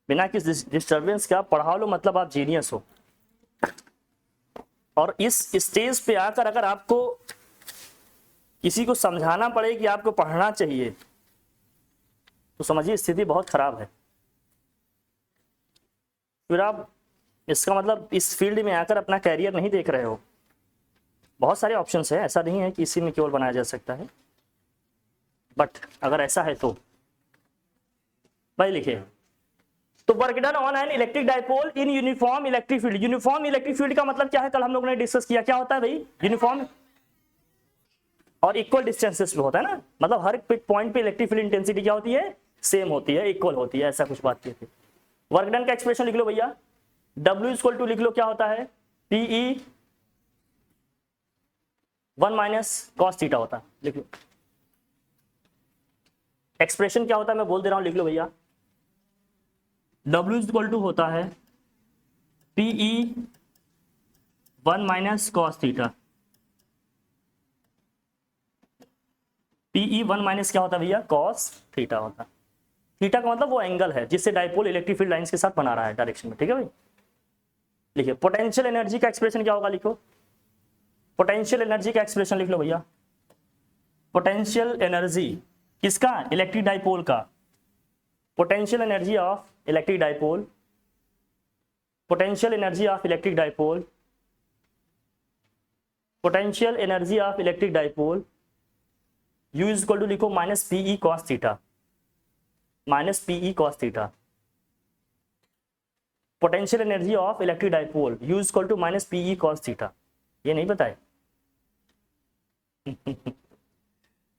बिना किसी डिस्टरबेंस का पढ़ा लो, मतलब आप जीनियस हो। और इस स्टेज पे आकर अगर आपको किसी को समझाना पड़े कि आपको पढ़ना चाहिए, तो समझिए स्थिति बहुत खराब है। फिर आप, इसका मतलब इस फील्ड में आकर अपना कैरियर नहीं देख रहे हो। बहुत सारे ऑप्शंस हैं, ऐसा नहीं है कि इसी में केवल बनाया जा सकता है, बट अगर ऐसा है तो भाई लिखिए। तो work done on an electric dipole in uniform electric field. Uniform electric field का मतलब क्या है, कल हम लोगों ने डिस्कस किया, क्या होता है भाई यूनिफॉर्म और इक्वल डिस्टेंसेस पे होता है ना, मतलब हर पॉइंट पे इलेक्ट्रिक फील्ड इंटेंसिटी क्या होती है, सेम होती है, इक्वल होती है, ऐसा कुछ बात की थी। वर्क डन का एक्सप्रेशन लिख लो भैया, W इक्वल टू लिख लो क्या होता है, PE 1 माइनस कॉस थीटा होता है, लिख लो। एक्सप्रेशन क्या होता है मैं बोल दे रहा हूं, लिख लो भैया। W इक्वल टू होता है PE 1 minus cos theta. PE 1 minus क्या होता है भैया, कॉस थीटा होता है। थीटा का मतलब वो एंगल है जिससे डाइपोल इलेक्ट्रिक फील्ड लाइंस के साथ बना रहा है डायरेक्शन में, ठीक है भाई। लिखिए पोटेंशियल एनर्जी का एक्सप्रेशन क्या होगा, लिखो पोटेंशियल एनर्जी का एक्सप्रेशन लिख लो भैया। पोटेंशियल एनर्जी किसका, इलेक्ट्रिक डाइपोल का। Potential energy of electric dipole, potential energy of electric dipole, potential energy of electric dipole U is equal to लिखो minus PE cos theta, minus PE cos theta. Potential energy of electric dipole U is equal to minus PE cos theta. ये नहीं बताए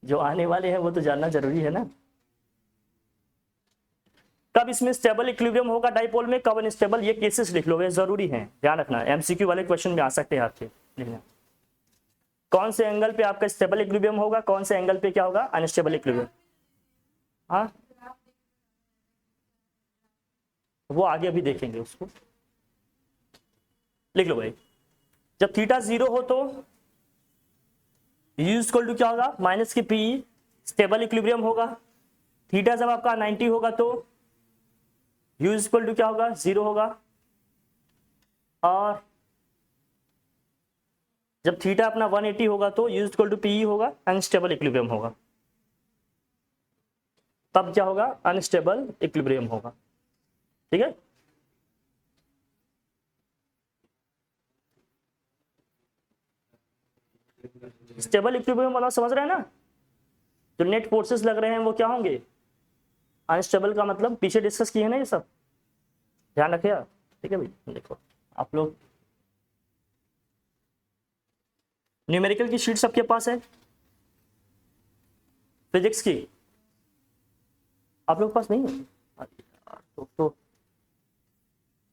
जो आने वाले हैं वो तो जानना जरूरी है ना। कब इसमें स्टेबल इक्विलिब्रियम होगा डाइपोल में, कब अनस्टेबल, ये केसेस लिख लो, ये जरूरी है, ध्यान रखना। MCQ वाले क्वेश्चन में आ सकते हैं आपके, लिखना कौन से एंगल पे आपका स्टेबल इक्विलिब्रियम होगा, कौन से एंगल पे क्या होगा, अनस्टेबल इक्विलिब्रियम। हाँ वो आगे अभी देखेंगे उसको, लिख लो भाई। जब थीटा 0 हो तो U इक्वल टू क्या होगा, माइनस की PE, स्टेबल इक्विलिब्रियम होगा। थीटा जब आपका 90 होगा तो U इक्वल टू क्या होगा, 0 होगा। और जब थीटा अपना 180 होगा तो U इक्वल टू PE होगा, अनस्टेबल इक्विलिब्रियम होगा। तब क्या होगा, अनस्टेबल इक्विलिब्रियम होगा, ठीक है। स्टेबल इक्विलिब्रियम मतलब समझ रहे हैं ना, जो नेट फोर्सेस लग रहे हैं वो क्या होंगे, अनस्टेबल का मतलब पीछे डिस्कस किए हैं ना ये सब, ध्यान रखिए आप, ठीक है भाई। देखो आप लोग न्यूमेरिकल की शीट सबके पास है, फिजिक्स की आप लोग के पास नहीं है, तो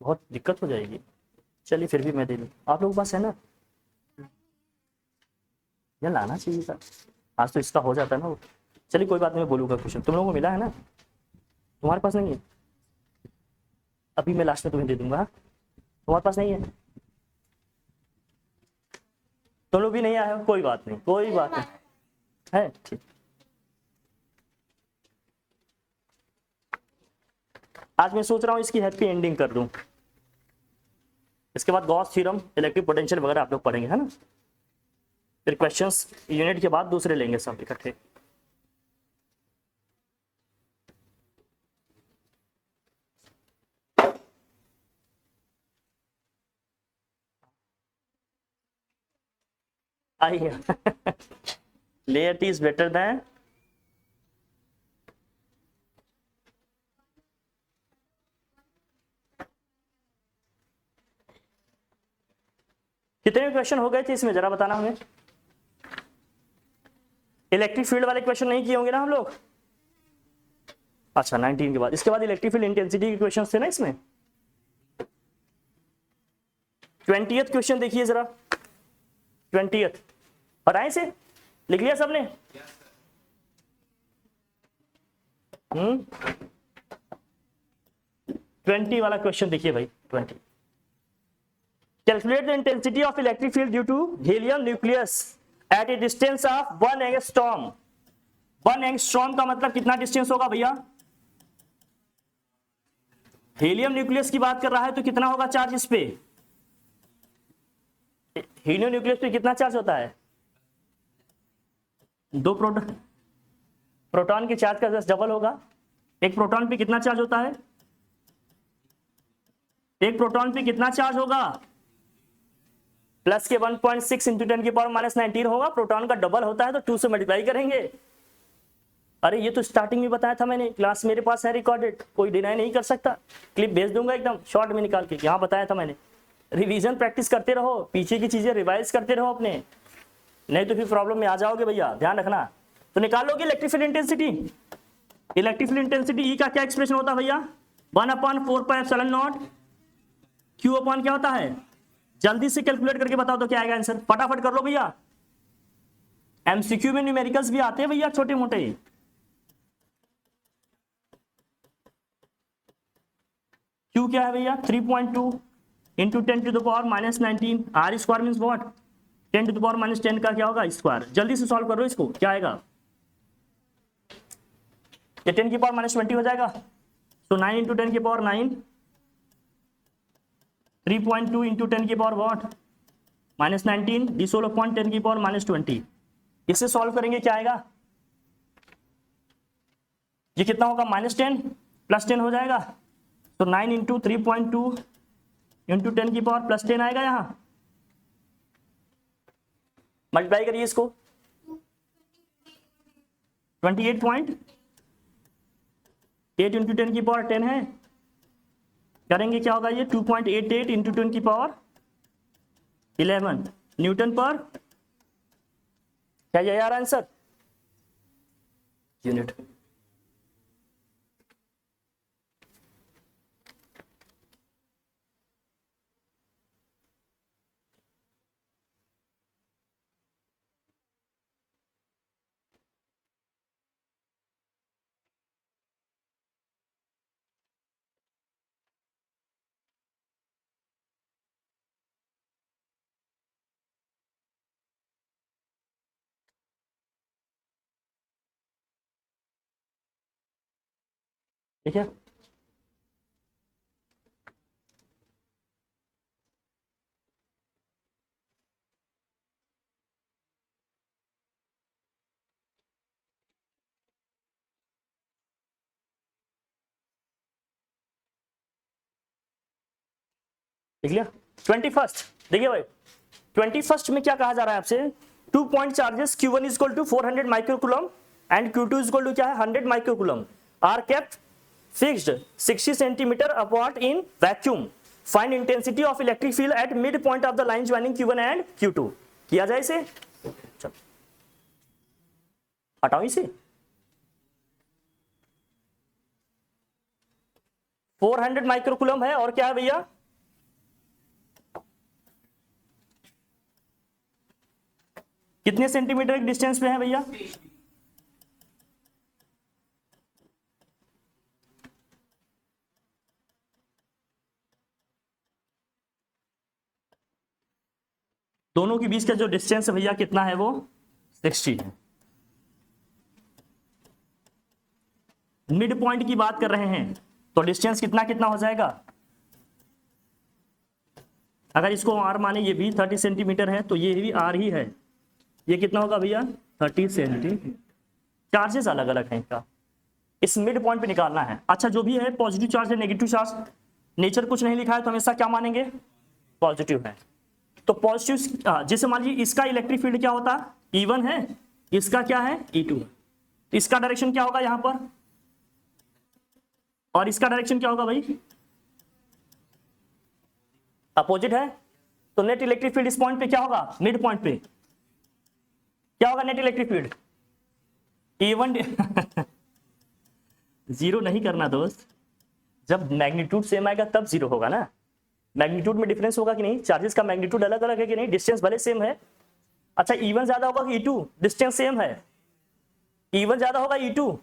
बहुत दिक्कत हो जाएगी। चलिए फिर भी मैं दे दूँ, आप लोगों के पास है ना, ये लाना चाहिए था, आज तो इसका हो जाता है ना वो। चलिए कोई बात नहीं, मैं बोलूँगा क्वेश्चन, तुम लोगों को मिला है ना, तुम्हारे पास नहीं है, अभी मैं लास्ट में तुम्हें दे दूंगा, तुम्हारे पास नहीं है, तुम लोग भी नहीं आए हो, कोई बात नहीं, कोई बात नहीं है, ठीक। आज मैं सोच रहा हूँ इसकी हैप्पी एंडिंग कर दूं, इसके बाद गॉस थ्योरम, इलेक्ट्रिक पोटेंशियल वगैरह आप लोग पढ़ेंगे, है ना। फिर क्वेश्चंस यूनिट के बाद दूसरे लेंगे सब इकट्ठे। आइए लेट इज बेटर देन कितने क्वेश्चन हो गए थे इसमें जरा बताना हमें। इलेक्ट्रिक फील्ड वाले क्वेश्चन नहीं किए होंगे ना हम लोग, अच्छा 19 के बाद, इसके बाद इलेक्ट्रिक फील्ड इंटेंसिटी के क्वेश्चन थे ना इसमें। 20th क्वेश्चन देखिए जरा, 20th पढ़ाए से लिख लिया सबने, 20 वाला क्वेश्चन देखिए भाई, 20। Calculate the intensity of electric field due to helium nucleus eight a distance of 1 angstrom. 1 angstrom का मतलब कितना डिस्टेंस होगा भैया, हीलियम न्यूक्लियस की बात कर रहा है तो कितना होगा चार्ज इस पे? हीलियम न्यूक्लियस पे कितना चार्ज होता है? 2 प्रोटॉन। प्रोटॉन के चार्ज का 10 डबल होगा। एक प्रोटॉन पे कितना चार्ज होता है? एक प्रोटॉन पे कितना चार्ज होगा? प्लस के 1.6 इंटू 10 की पावर माइनस 19 होगा। प्रोटॉन का डबल होता है तो 2 से मल्टीप्लाई करेंगे। अरे ये तो स्टार्टिंग में बताया था मैंने, क्लास मेरे पास है रिकॉर्डेड, कोई डिनाई नहीं कर सकता। क्लिप भेज दूंगा एकदम शॉर्ट में निकाल के, यहाँ बताया था मैंने। रिवीजन प्रैक्टिस करते रहो, पीछे की चीजें रिवाइज करते रहो अपने, नहीं तो फिर प्रॉब्लम में आ जाओगे भैया, ध्यान रखना। तो निकाल लोगे electric field intensity. Electric field intensity ई का क्या एक्सप्रेशन होता है भैया? 1/4πε0 क्यू अपॉन क्या होता है? जल्दी से कैलकुलेट करके बताओ तो क्या आएगा आंसर, फटाफट कर लो भैया। एमसीक्यू में न्यूमेरिकल्स भी आते हैं भैया छोटे मोटे। क्यू क्या है भैया? 3.2 into 10 to the power minus 19। R square means what? 10 to the power minus 10 का क्या होगा? स्क्वायर। जल्दी से सॉल्व करो इसको, क्या आएगा? ये 10 की पावर माइनस 20 हो जाएगा। तो 9 इंटू 10 की पावर 9, 3.2 इंटू 10 की power what? Minus 19, this whole upon 10 की पावर माइनस 20। इससे सॉल्व करेंगे क्या आएगा? ये कितना होगा? माइनस 10 प्लस 10 हो जाएगा। तो 9 इंटू 3.2 इंटू 10 की पावर प्लस 10 आएगा। यहाँ मल्टीप्लाई करिए इसको, 28.8 इंटू 10 की पावर 10 है, करेंगे क्या होगा? ये 2.88 इंटू 10 की पावर 11 न्यूटन पर, क्या ये यार आंसर? यूनिट। ठीक है, देख लिया। 21 देखिए भाई, 21 में क्या कहा जा रहा है आपसे? 2 point charges Q1 is equal to 400 microcoulomb and Q2 is equal to क्या है? 100 microcoulomb are kept fixed 60 centimetre apart in vacuum. Find intensity of electric field at mid point of the line joining Q1 and Q2। किया जाए इसे, चलो हटाओ इसे। 400 microcoulomb है और क्या है भैया? कितने सेंटीमीटर डिस्टेंस पे है भैया? दोनों के बीच का जो डिस्टेंस है भैया कितना है? वो 60 है। मिड पॉइंट की बात कर रहे हैं तो डिस्टेंस कितना कितना हो जाएगा? अगर इसको आर माने, ये भी 30 सेंटीमीटर है तो ये भी आर ही है। ये कितना होगा भैया? 30 सेंटीमीटर। चार्जेस अलग अलग हैं इनका, इस मिड पॉइंट पे निकालना है। अच्छा, जो भी है पॉजिटिव चार्ज है नेगेटिव चार्ज, नेचर कुछ नहीं लिखा है तो हमेशा क्या मानेंगे? पॉजिटिव है। तो पॉजिटिव, जैसे मान लीजिए इसका इलेक्ट्रिक फील्ड क्या होता? E1 है, इसका क्या है? E2। इसका डायरेक्शन क्या होगा यहां पर, और इसका डायरेक्शन क्या होगा भाई? अपोजिट है। तो नेट इलेक्ट्रिक फील्ड इस पॉइंट पे क्या होगा? मिड पॉइंट पे क्या होगा net electric field? E1 zero नहीं करना दोस्त, जब मैग्नीट्यूड सेम आएगा तब जीरो होगा ना। मैग्नीट्यूड में डिफरेंस होगा कि नहीं? चार्जेस का मैग्नीट्यूड अलग अलग है कि नहीं? डिस्टेंस भले सेम है। अच्छा, E1 ज्यादा होगा कि E2? डिस्टेंस सेम है, E1 ज्यादा होगा E2?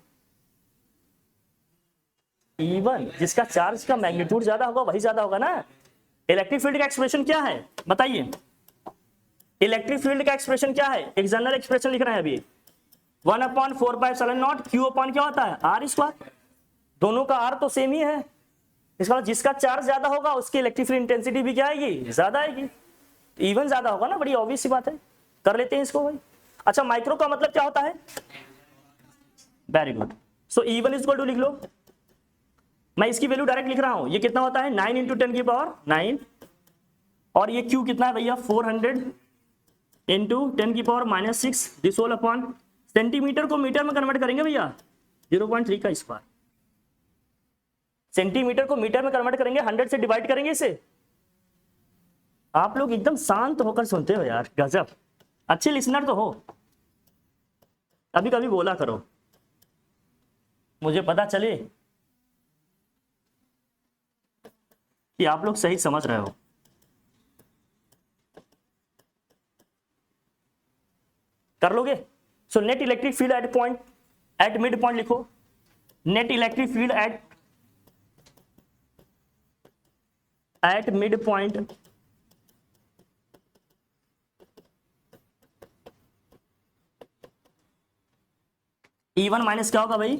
E1 जिसका चार्ज का मैग्नीट्यूड ज्यादा होगा वही ज्यादा होगा ना। इलेक्ट्रिक फील्ड का एक्सप्रेशन क्या है बताइए? इलेक्ट्रिक फील्ड का एक्सप्रेशन क्या है? एक जनरल एक्सप्रेशन लिख रहे हैं अभी, 1/4πε0 Q अपॉन क्या होता है? R square. दोनों का आर तो सेम ही है, इसका मतलब जिसका चार्ज ज्यादा होगा उसकी इलेक्ट्रिक फील्ड इंटेंसिटी भी क्या आएगी, ज्यादा आएगी। इवन ज्यादा होगा ना, बड़ी ऑब्वियस सी बात है। कर लेते हैं इसको भाई। अच्छा, माइक्रो का मतलब क्या होता है? Very good. So E1 is equal to लिख लो, मैं इसकी वैल्यू डायरेक्ट लिख रहा हूं। ये कितना होता है 9 इंटू 10 की पावर 9, और ये Q कितना है भैया 400 इंटू 10 की power -6 this whole upon centimetre को मीटर में कन्वर्ट करेंगे भैया 0.3 का स्क्वायर। सेंटीमीटर को मीटर में कन्वर्ट करेंगे, 100 से डिवाइड करेंगे इसे। आप लोग एकदम शांत होकर सुनते हो यार, गजब, अच्छे लिसनर तो हो। कभी कभी बोला करो, मुझे पता चले कि आप लोग सही समझ रहे हो। कर लोगे? So net electric field at mid point लिखो। Net electric field at mid point E1 minus क्या होगा भाई,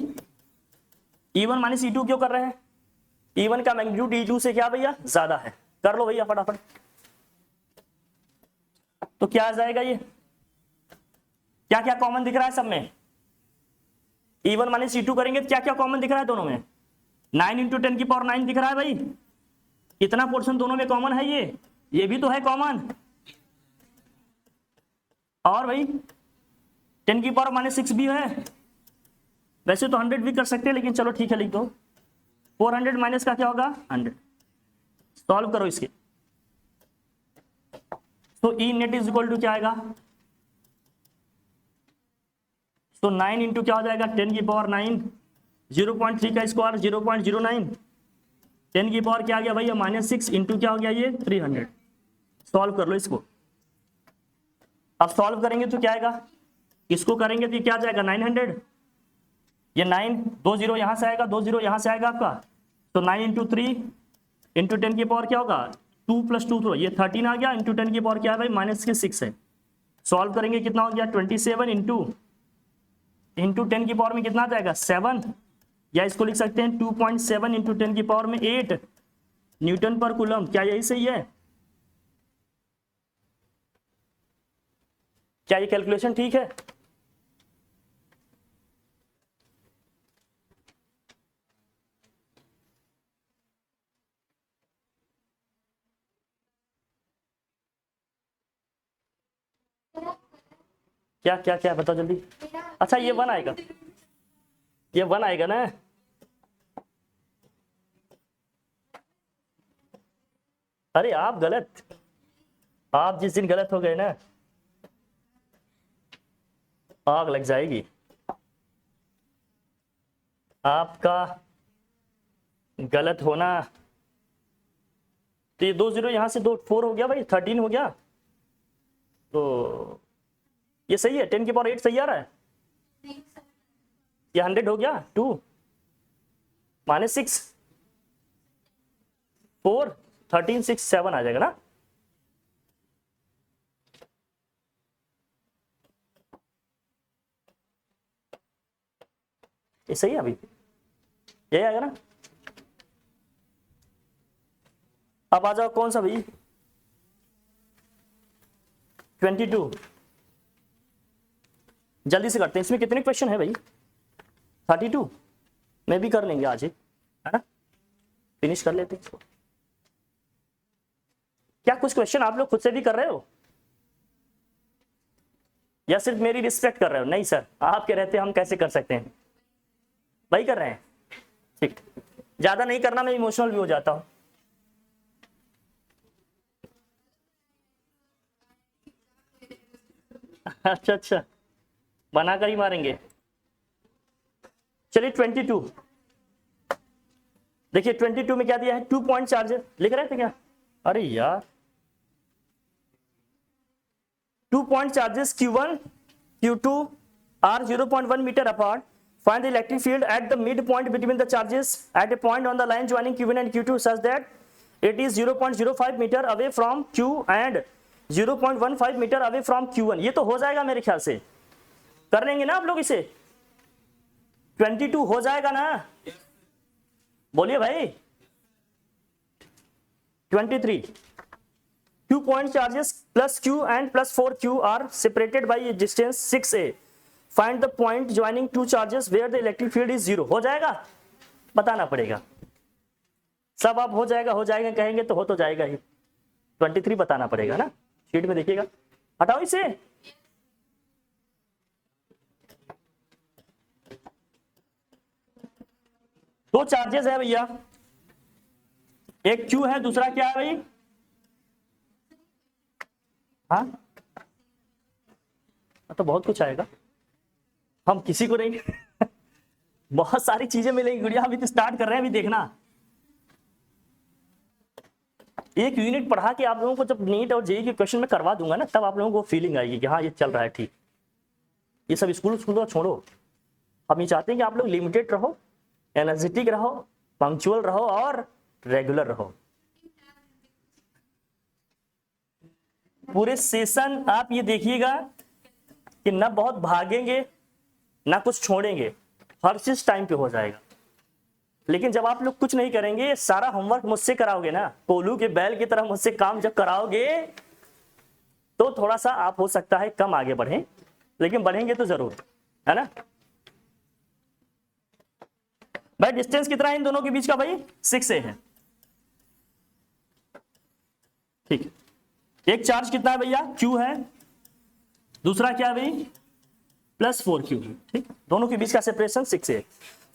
E1 माइनस E2 क्यों कर रहे हैं? E1 का मैग्नीट्यूड E2 से क्या भैया ज्यादा है। कर लो भैया फटाफट। तो क्या आ जाएगा, ये क्या क्या कॉमन दिख रहा है सब में? E1 माइनस E2 करेंगे तो क्या क्या कॉमन दिख रहा है दोनों में? 9 इंटू 10 की पावर 9 दिख रहा है भाई। कितना पोर्शन दोनों में कॉमन है? ये भी तो है कॉमन। और भाई 10 की पावर -6 भी है। वैसे तो 100 भी कर सकते हैं, लेकिन चलो ठीक है लिख दो। 400 माइनस का क्या होगा 100। सॉल्व करो इसके। तो E net is equal to क्या आएगा? तो 9 इंटू क्या हो जाएगा 10 की पावर 9, 0.3 का स्क्वायर 0.09, 10 की पावर क्या आ गया भैया -6 इंटू क्या हो गया ये 300। सॉल्व कर लो इसको। अब सॉल्व करेंगे तो क्या आएगा, इसको करेंगे तो क्या आ जाएगा 900। ये 9 2 0 यहां से आएगा, 2 0 यहां से आएगा आपका। तो 9 इंटू 3 इंटू 10 की पावर क्या होगा 2 + 2 तो ये 13 आ गया, इंटू 10 की पावर क्या है भाई -6 है। सॉल्व करेंगे कितना हो गया 27 इंटू 10 की पावर में कितना आ जाएगा 7, या इसको लिख सकते हैं 2.7 इंटू 10 की पावर में 8 न्यूटन पर कूलम। क्या यही सही है? क्या ये कैलकुलेशन ठीक है? क्या क्या क्या बताओ जल्दी। अच्छा ये 1 आएगा, ये 1 आएगा ना। अरे आप गलत, आप जिस दिन गलत हो गए ना आग लग जाएगी आपका गलत होना। तो ये 2 0 यहां से 2 4 हो गया भाई, 13 हो गया। तो ये सही है, 10 की पावर 8 सही आ रहा है। ये 100 हो गया 2 -6 4 13 6 7 आ जाएगा ना। ये सही है, अभी यही आएगा ना। अब आ जाओ कौन सा भाई 22। जल्दी से करते हैं। इसमें कितने क्वेश्चन है भाई 32 में भी कर लेंगे आज ही, है ना, फिनिश कर लेते हैं इसको। क्या कुछ क्वेश्चन आप लोग खुद से भी कर रहे हो या सिर्फ मेरी रिस्पेक्ट कर रहे हो? नहीं सर, आपके रहते हम कैसे कर सकते हैं भाई, कर रहे हैं ठीक। ज्यादा नहीं करना, मैं इमोशनल भी हो जाता हूं। अच्छा अच्छा, बनाकर ही मारेंगे। चलिए 22 देखिए, 22 में क्या दिया है 2 पॉइंट चार्ज लिख रहे थे क्या? अरे यार 2 point charges Q1 Q2 are 0.1 meter apart. Find the electric field at the midpoint between the charges at a point on the line joining Q1 and Q2 such that it is 0.05 meter away from Q and 0.15 meter away from Q1। ये तो हो जाएगा मेरे ख्याल से, कर लेंगे ना आप लोग इसे। 22 हो जाएगा ना, बोलिए भाई। 23. Q point charges plus Q and plus 4Q are separated by a distance 6a. Find the point joining two charges where the electric field is 0. हो जाएगा, बताना पड़ेगा. सब आप हो जाएगा कहेंगे तो हो तो जाएगा ही. 23 बताना पड़ेगा ना, शीट में देखिएगा. हटाओ इसे. दो चार्जेस है भैया, एक Q है, दूसरा क्या है भाई? हाँ तो बहुत कुछ आएगा, हम किसी को नहीं बहुत सारी चीजें मिलेंगी गुड़िया. अभी तो स्टार्ट कर रहे हैं, अभी देखना. एक यूनिट पढ़ा के आप लोगों को जब नीट और जेईई के क्वेश्चन में करवा दूंगा ना, तब आप लोगों को फीलिंग आएगी कि हाँ ये चल रहा है ठीक. ये सब स्कूल छोड़ो, हम ये चाहते हैं कि आप लोग लिमिटेड रहो, एनर्जेटिक रहो, पंक्चुअल रहो और रेगुलर रहो. पूरे सेशन आप ये देखिएगा कि ना बहुत भागेंगे ना कुछ छोड़ेंगे, हर चीज टाइम पे हो जाएगा. लेकिन जब आप लोग कुछ नहीं करेंगे, सारा होमवर्क मुझसे कराओगे ना, कोल्हू के बैल की तरह मुझसे काम जब कराओगे, तो थोड़ा सा आप हो सकता है कम आगे बढ़ें, लेकिन बढ़ेंगे तो जरूर, है ना भाई. डिस्टेंस कितना है इन दोनों के बीच का भाई? 6a है. ठीक है. एक चार्ज कितना है भैया? Q है, दूसरा क्या है भाई? Plus 4Q. ठीक, दोनों के बीच का separation 6a.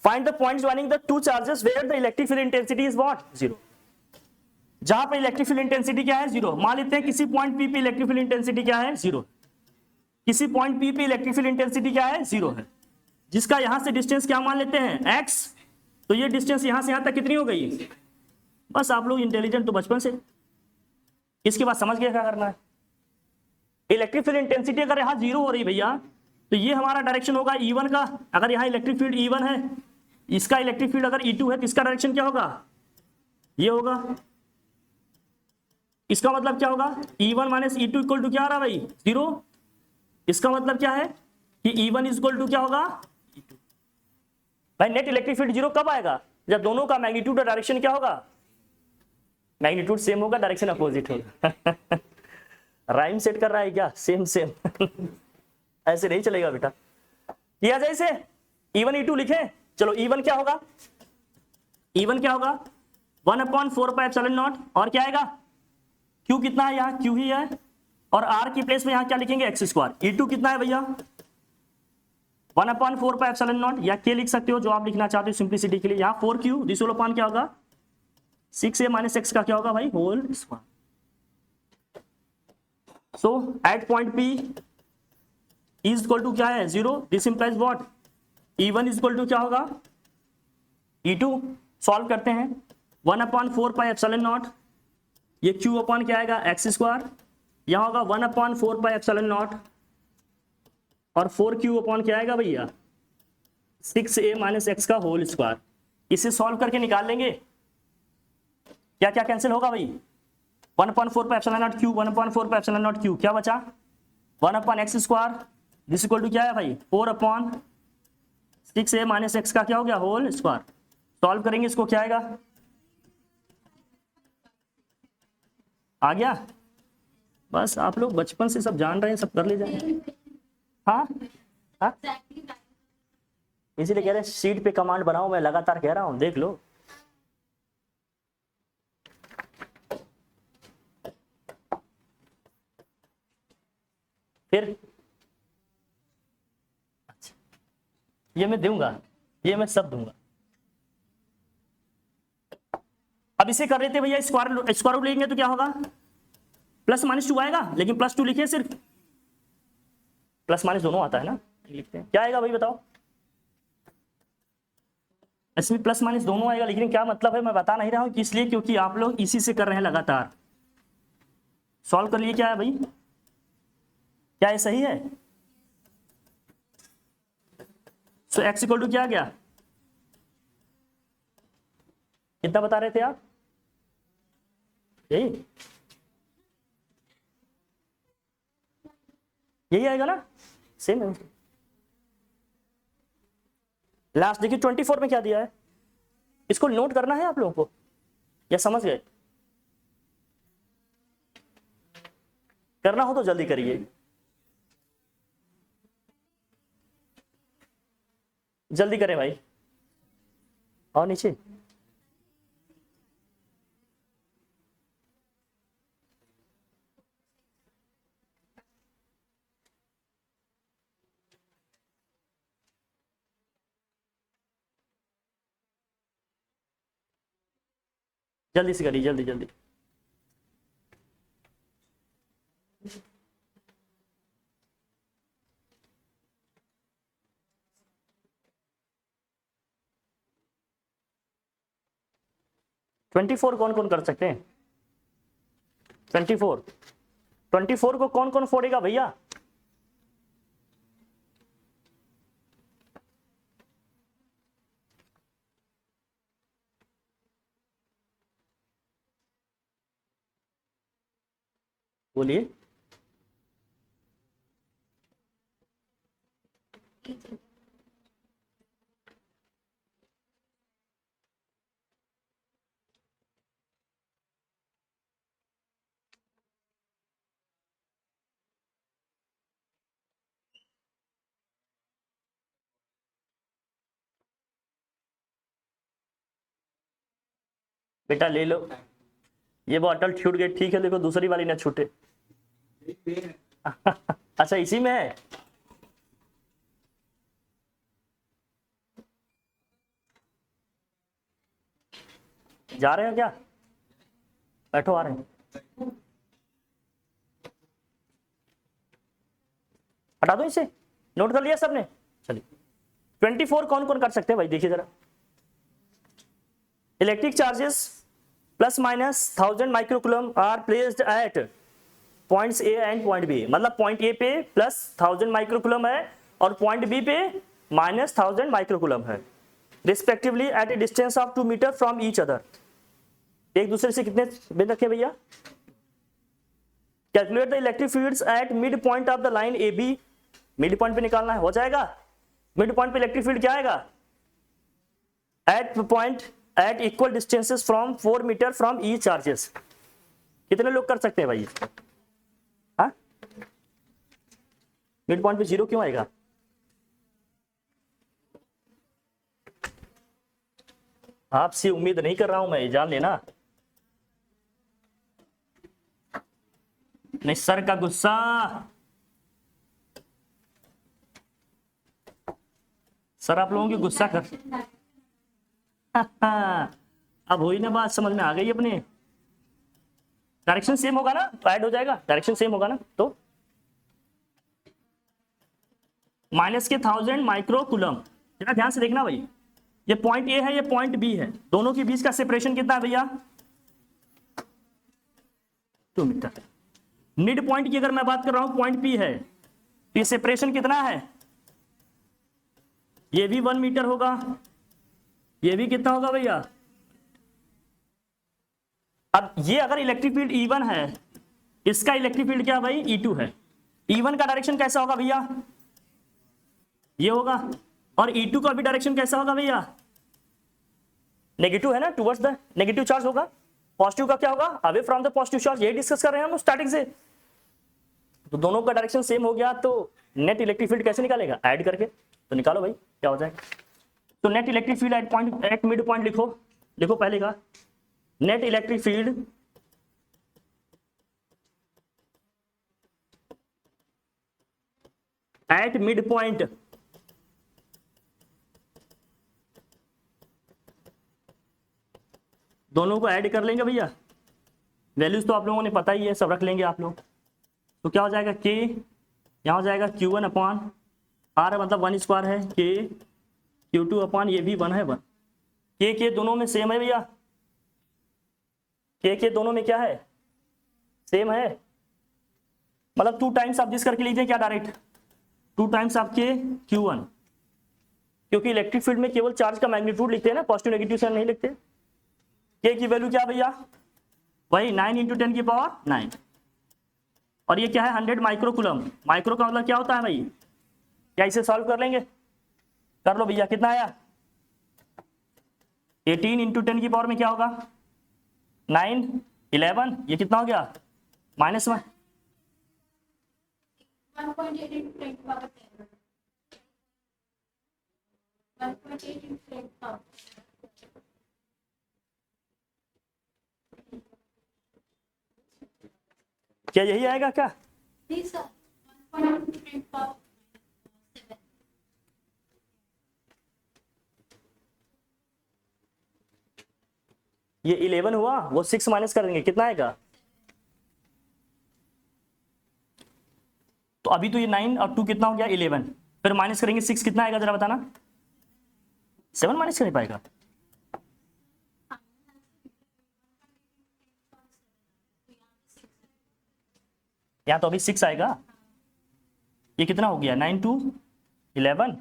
Find the point joining the two charges where the electric field intensity is what? 0. जहां पर इलेक्ट्रिक फील्ड इंटेंसिटी क्या है? 0. मान लेते हैं किसी पॉइंट P पे इलेक्ट्रिक फील्ड इंटेंसिटी क्या है? 0. किसी पॉइंट P पे इलेक्ट्रिक फील्ड इंटेंसिटी क्या है? 0 है. जिसका यहां से डिस्टेंस क्या मान लेते हैं? x. तो ये डिस्टेंस यहां से यहां तक कितनी हो गई? बस आप लोग इंटेलिजेंट तो बचपन से, इसके बाद समझ गए क्या करना है. इलेक्ट्रिक फील्ड इंटेंसिटी अगर यहां 0 हो रही भैया, तो ये हमारा डायरेक्शन होगा E1 का. अगर यहां इलेक्ट्रिक फील्ड E1 है, इसका इलेक्ट्रिक फील्ड अगर E2 है, तो इसका डायरेक्शन क्या होगा? ये होगा. इसका मतलब क्या होगा? E1 minus E2 equal to क्या आ रहा भाई? 0. इसका मतलब क्या है कि E1 इक्वल टू क्या होगा? E2. भाई नेट इलेक्ट्रिक फील्ड 0 कब आएगा? जब दोनों का मैग्नीट्यूड और डायरेक्शन क्या होगा? मैग्नीट्यूड सेम होगा, डायरेक्शन अपोजिट होगा. राइम सेट कर रहा है क्या? सेम सेम ऐसे नहीं चलेगा बेटा. किया जाए इसे. E1 E2 लिखे. चलो E1 क्या होगा? E1 क्या होगा? 1/4πε0. और क्या आएगा? Q कितना है? यहाँ Q ही है, और R की प्लेस में यहाँ क्या लिखेंगे? x². E2 कितना है भैया? 1/4πε0 या K लिख सकते हो, जो आप लिखना चाहते हो सिंप्लिसिटी के लिए. यहाँ 4Q, दिस होल अपॉन क्या होगा? 6a माइनस x का क्या होगा भाई? Whole square. So at point P is equal to क्या है? 0. This implies what? E1 is equal to क्या होगा? E2. सॉल्व करते हैं. 1/4πε0, ये Q अपॉन क्या आएगा? x². यहां होगा 1/4πε0 और 4Q अपॉन क्या आएगा भैया? 6a माइनस x का होल स्क्वायर. इसे सॉल्व करके निकाल लेंगे. क्या क्या कैंसिल होगा भाई? 1/4πε0 Q, 1/4πε0 Q, क्या बचा? 1/x². दिस इक्वल टू क्या है भाई? 4/6a माइनस x का क्या हो गया? Whole square. सॉल्व करेंगे इसको, क्या आएगा? आ गया. बस आप लोग बचपन से सब जान रहे हैं, सब कर ले जाए. हाँ हाँ, इसीलिए कह रहे हैं शीट पे कमांड बनाओ. मैं लगातार कह रहा हूं, देख लो. फिर अच्छा, ये मैं दूंगा, ये मैं सब दूंगा. अब इसे कर रहे थे भैया, स्क्वायर रूट लेंगे तो क्या होगा? प्लस माइनस 2 आएगा, लेकिन प्लस 2 लिखिए सिर्फ. प्लस माइनस दोनों आता है ना, लिखते हैं. क्या आएगा भाई बताओ? इसमें प्लस माइनस दोनों आएगा, लेकिन क्या मतलब है मैं बता नहीं रहा हूं. इसलिए क्योंकि आप लोग इसी से कर रहे हैं लगातार. सॉल्व कर लिए. क्या है भाई? क्या ये सही है? सो x इक्वल टू क्या आ गया? कितना बता रहे थे आप? यही आएगा ना? सेम है. लास्ट देखिए 24 में क्या दिया है. इसको नोट करना है आप लोगों को, या समझ गए? करना हो तो जल्दी करिए, जल्दी करें भाई। और नीचे जल्दी से करिए, जल्दी जल्दी। ट्वेंटी फोर कौन कौन कर सकते हैं? 24, 24 को कौन कौन फोड़ेगा भैया? बोलिए। बेटा ले लो, ये बॉटल छूट गई, ठीक है, देखो दूसरी वाली ना छूटे। अच्छा इसी में है। जा रहे हैं क्या? बैठो, आ रहे हैं। हटा दो इसे, नोट कर लिया सबने? चलिए 24 कौन कौन कर सकते हैं भाई, देखिए जरा। Electric charges plus minus 1000 microcoulomb are placed at points A and point B, मतलब पॉइंट ए पे प्लस 1000 माइक्रोकूलम है और पॉइंट बी पे माइनस 1000 माइक्रोकूलम है, respectively at a distance of 2 metre from each other. एक दूसरे से कितने बिंदु रखे भैया? Calculate the electric fields at mid point of the line A B, mid point पे निकालना है, हो जाएगा। मिड पॉइंट पे इलेक्ट्रिक फील्ड क्या आएगा? At point at equal distances from 4 metre from each charges. कितने लोग कर सकते हैं भाई? हाँ, मिड पॉइंट पे 0 क्यों आएगा? आपसे उम्मीद नहीं कर रहा हूं मैं, जान लेना। नहीं, सर का गुस्सा। सर आप लोगों की गुस्सा कर अब हुई ना बात, समझ में आ गई अपने। डायरेक्शन सेम होगा ना तो ऐड हो जाएगा, डायरेक्शन सेम होगा ना तो। माइनस के 1000 माइक्रोकूलम, जरा ध्यान से देखना भाई, ये पॉइंट ए है, ये पॉइंट बी है, दोनों के बीच का सेपरेशन कितना है भैया? 2 मीटर। मिड पॉइंट की अगर मैं बात कर रहा हूं, पॉइंट पी है, तो ये सेपरेशन कितना है? ये भी 1 मीटर होगा, ये भी कितना होगा भैया? अब ये अगर इलेक्ट्रिक फील्ड E1 है, इसका इलेक्ट्रिक फील्ड क्या भाई? E2 है। E1 का डायरेक्शन कैसा होगा भैया? ये होगा। और E2 का भी डायरेक्शन कैसा होगा भैया? नेगेटिव है ना, टुवर्ड्स द नेगेटिव चार्ज होगा। पॉजिटिव का क्या होगा? Away from the positive charge. यही डिस्कस कर रहे हैं हम स्टार्टिंग से। तो दोनों का डायरेक्शन सेम हो गया, तो नेट इलेक्ट्रिक फील्ड कैसे निकालेगा? ऐड करके। तो निकालो भाई, क्या हो जाएगा? तो net electric field eight point eight mid point लिखो, लिखो पहले का। Net electric field at mid point दोनों को ऐड कर लेंगे भैया। वैल्यूज तो आप लोगों ने पता ही है, सब रख लेंगे आप लोग। तो क्या हो जाएगा? के यहाँ हो जाएगा Q1 अपॉन आर, मतलब 1 स्क्वायर है, के Q2 अपॉन ये भी 1 है 1। के दोनों में सेम है भैया, के दोनों में क्या है? सेम है, मतलब 2 टाइम्स आप दिस करके लीजिए क्या डायरेक्ट, 2 टाइम्स आपके Q1, क्योंकि इलेक्ट्रिक फील्ड में केवल चार्ज का मैग्नीट्यूड लिखते हैं ना, पॉजिटिव नेगेटिव से नहीं लिखते। के की वैल्यू क्या भैया? वही 9 × 10 की पावर 9, और ये क्या है? 100 माइक्रोकूलम। माइक्रो का मतलब क्या होता है भाई? क्या इसे सॉल्व कर लेंगे? कर लो भैया, कितना आया? 18 × 10 की पावर में क्या होगा? 9, 11, ये कितना हो गया? -1। 1.8 into 10 to power 10. 1.8 into 10 to power. क्या यही आएगा क्या? नहीं सर, 1.8 into 10 to power 7. ये 11 हुआ, वो 6 माइनस कर देंगे, कितना आएगा? तो अभी तो ये 9 और 2 कितना हो गया? 11। फिर माइनस करेंगे 6, कितना आएगा जरा बताना? 7 माइनस कर नहीं पाएगा। यहाँ तो अभी 6 आएगा। ये कितना हो गया? 9 2 11।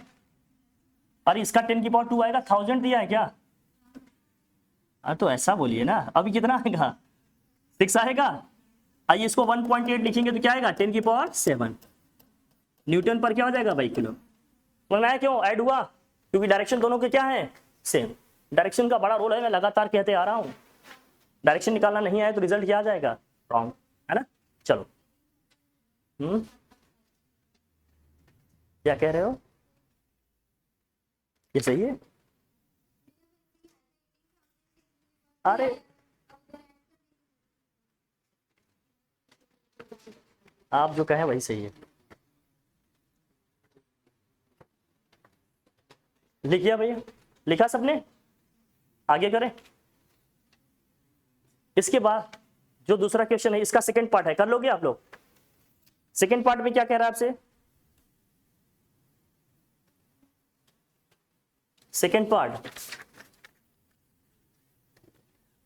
अरे इसका 10 की पावर 2 आएगा। 1000 दिया है क्या? अरे तो ऐसा बोलिए ना। अभी कितना आएगा? 6 आएगा। आइए इसको 1.8 लिखेंगे तो क्या आएगा? 10 की पावर 7 न्यूटन पर क्या हो जाएगा भाई? किलो। बोलना क्यों ऐड हुआ? क्योंकि डायरेक्शन दोनों के क्या है? सेम। डायरेक्शन का बड़ा रोल है, मैं लगातार कहते आ रहा हूँ। डायरेक्शन निकालना नहीं आया तो रिजल्ट क्या आ जाएगा? रॉन्ग, है ना? चलो, क्या कह रहे हो? ये सही है? अरे आप जो कहें वही सही है। लिखिए भैया, लिखा सबने? आगे करें। इसके बाद जो दूसरा क्वेश्चन है, इसका सेकंड पार्ट है, कर लोगे आप लोग? सेकंड पार्ट में क्या कह रहा है आपसे? Second part,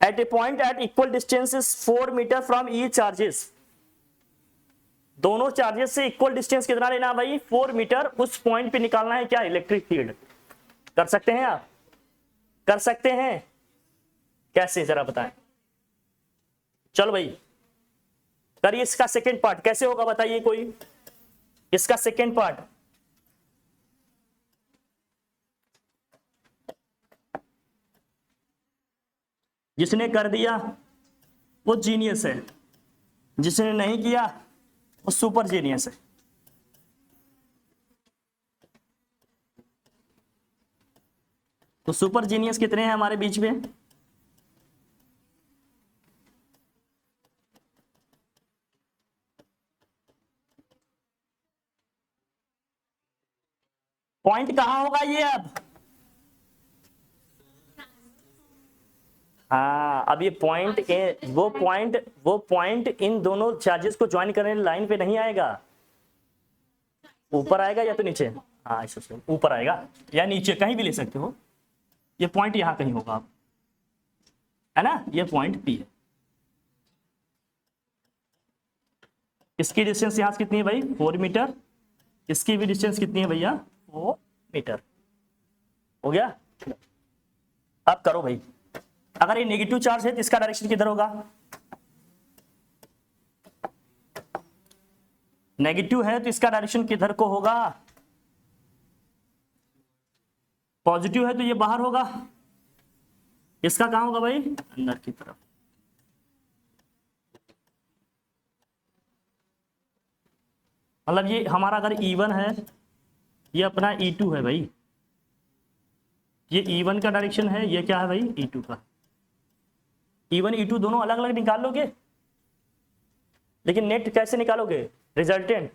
at a point at equal distances 4 metre from each charges. दोनों चार्जेस से इक्वल डिस्टेंस कितना लेना है भाई? 4 मीटर। उस पॉइंट पे निकालना है क्या? Electric field. कर सकते हैं आप? कर सकते हैं? कैसे जरा बताएं। चलो भाई करिए इसका सेकंड पार्ट। कैसे होगा बताइए कोई? इसका सेकंड पार्ट जिसने कर दिया वो जीनियस है, जिसने नहीं किया वो सुपर जीनियस है। तो सुपर जीनियस कितने हैं हमारे बीच में? पॉइंट कहां होगा ये अब? हाँ, अब ये पॉइंट, वो पॉइंट इन दोनों चार्जेस को ज्वाइन करने लाइन पे नहीं आएगा। ऊपर आएगा या तो नीचे? हाँ ऐसे ऊपर आएगा या नीचे, कहीं भी ले सकते हो। ये पॉइंट यहां कहीं होगा आप, है ना? ये पॉइंट पी है। इसकी डिस्टेंस यहां से कितनी है भाई? 4 मीटर। इसकी भी डिस्टेंस कितनी है भैया? 4 मीटर। हो गया? अब करो भाई। अगर ये नेगेटिव चार्ज है तो इसका डायरेक्शन किधर होगा? नेगेटिव है तो इसका डायरेक्शन किधर को होगा? पॉजिटिव है तो ये बाहर होगा। इसका कहां होगा भाई? अंदर की तरफ। मतलब ये हमारा अगर E1 है, ये अपना E2 है भाई। ये E1 का डायरेक्शन है, ये क्या है भाई? E2 का। E1 E2 दोनों अलग अलग निकाल लोगे, लेकिन नेट कैसे निकालोगे? रिजल्टेंट।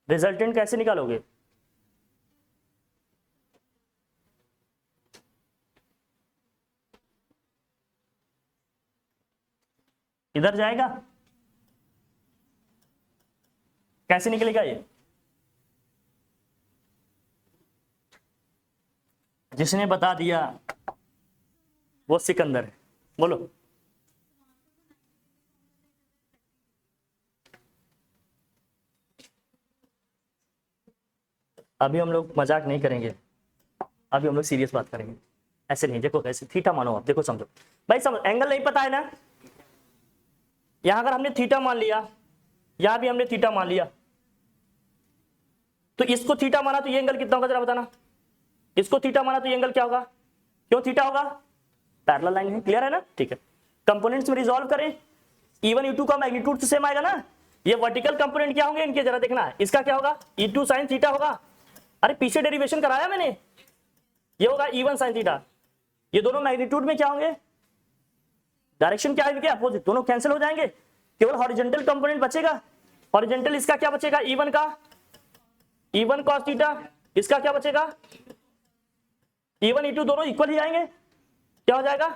रिजल्टेंट कैसे निकालोगे? इधर जाएगा, कैसे निकलेगा ये? जिसने बता दिया वो सिकंदर है। बोलो। अभी हम लोग मजाक नहीं करेंगे, अभी हम लोग सीरियस बात करेंगे। ऐसे नहीं, देखो ऐसे थीटा मानो आप, देखो समझो भाई। समझ, एंगल नहीं पता है ना? यहां अगर हमने थीटा मान लिया, यहां भी हमने थीटा मान लिया, तो इसको थीटा माना तो ये एंगल कितना होगा जरा बताना? इसको थीटा माना तो ये एंगल क्या होगा? क्यों थीटा होगा? पैरेलल लाइन है। क्लियर है ना? ठीक है। कंपोनेंट्स में रिजॉल्व करें। E1 E2 का मैग्नीट्यूड तो सेम आएगा ना? ये वर्टिकल कंपोनेंट क्या होंगे इनके, जरा देखना, इसका क्या होगा, E2 sin थीटा होगा। अरे पीछे डेरिवेशन कराया मैंने, ये होगा E1 sin थीटा। ये दोनों मैग्नीट्यूड में क्या होंगे, डायरेक्शन क्या है इनके अपोजिट, दोनों कैंसिल हो जाएंगे, केवल हॉरिजॉन्टल कंपोनेंट बचेगा। हॉरिजॉन्टल इसका क्या बचेगा, E1 का, E1 cos थीटा, इसका क्या बचेगा, E1 E2 दोनों इक्वल ही आएंगे, क्या हो जाएगा